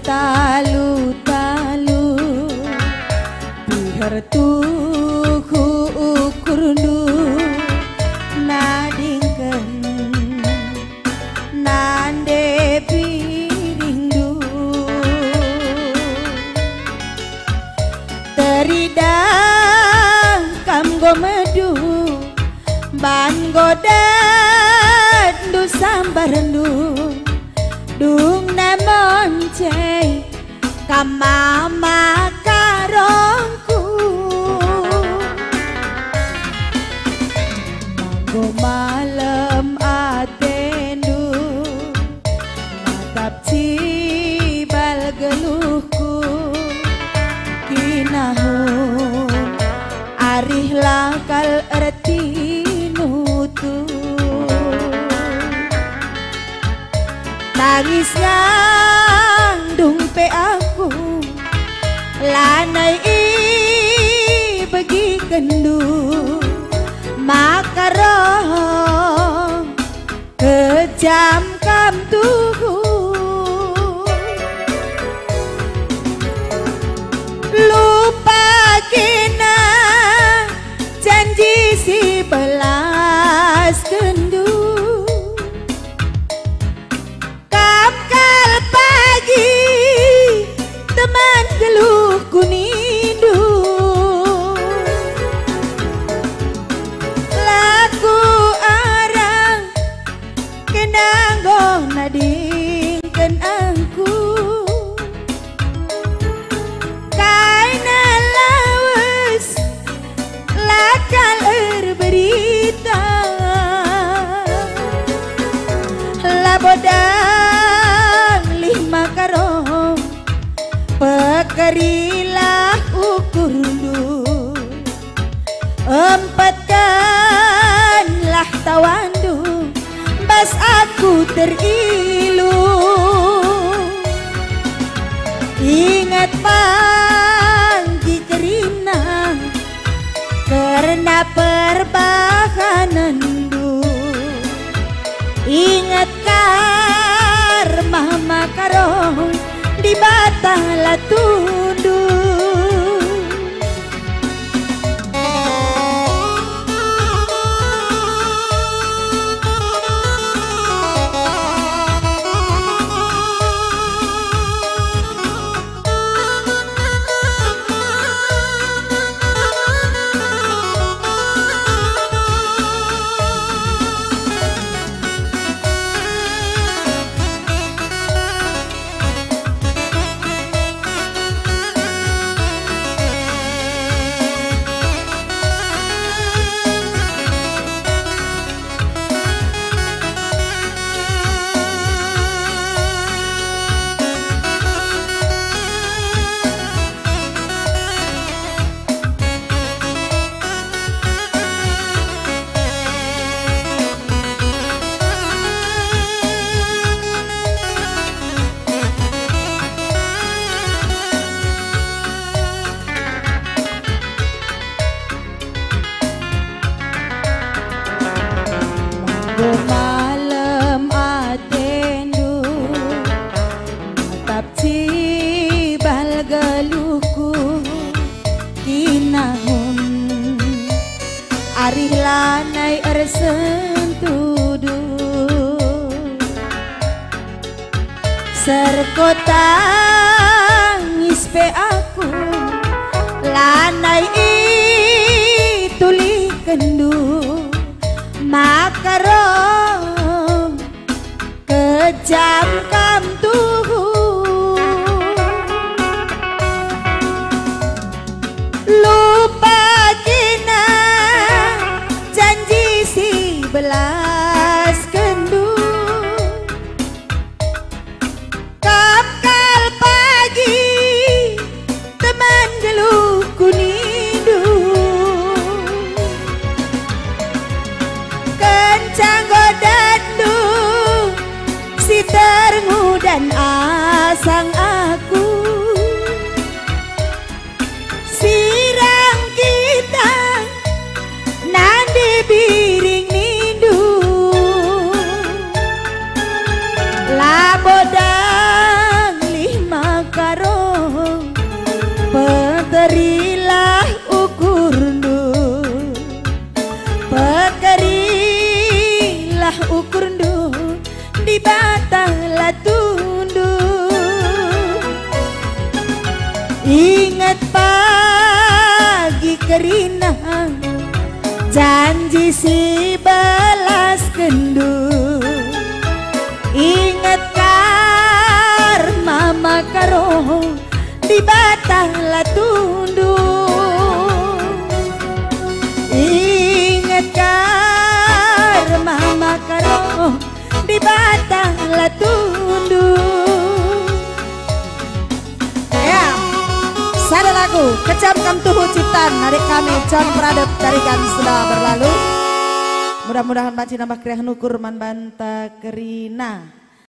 talu-talu biar tuhu ukurnu nadingken nande pirindu teridang kamgo medu ban godat du sambarendu dung namon cey kamama karongku manggo malam atendu natap cibal geluhku kinahun arih lakal erti nutu tangis ngandung pe aku lanai i bagi kendu makarong kejam kam tuhu lupa kena janji si belas kendu kapkal pagi teman geluh kunindu laku arang kenanggo nadingken aku kaina lawas lakal berita labodang lima karong pekerilah ukurlu empatkanlah tawandu bas aku terilu ingat panggi kerina karena perbahanandu ingat karma makarong di batala tundu malam atendu natap cibal geluhku kinahun arih lanai ersentudu serkotangis pe aku lanai tuli kendu makarong kejam kam tuhu lupa kena janji si belas kendu kapkal pagi teman geluh kunindu canggodandu si termu dan asang aku sirang kita nande biring nindu labodang lima ukur ndu di batala tundu. Ingat pagi kerina janji si balas kendu. Ingat karma makaro di batala tundu. Ingat karma makaro di batala tundu. Ya, sada lagu Kecamkan Tuhu Ciptaan adik kami John Pradep dari Kami Sudah Berlalu. Mudah-mudahan banci nambah kriah nukur man banta kerina.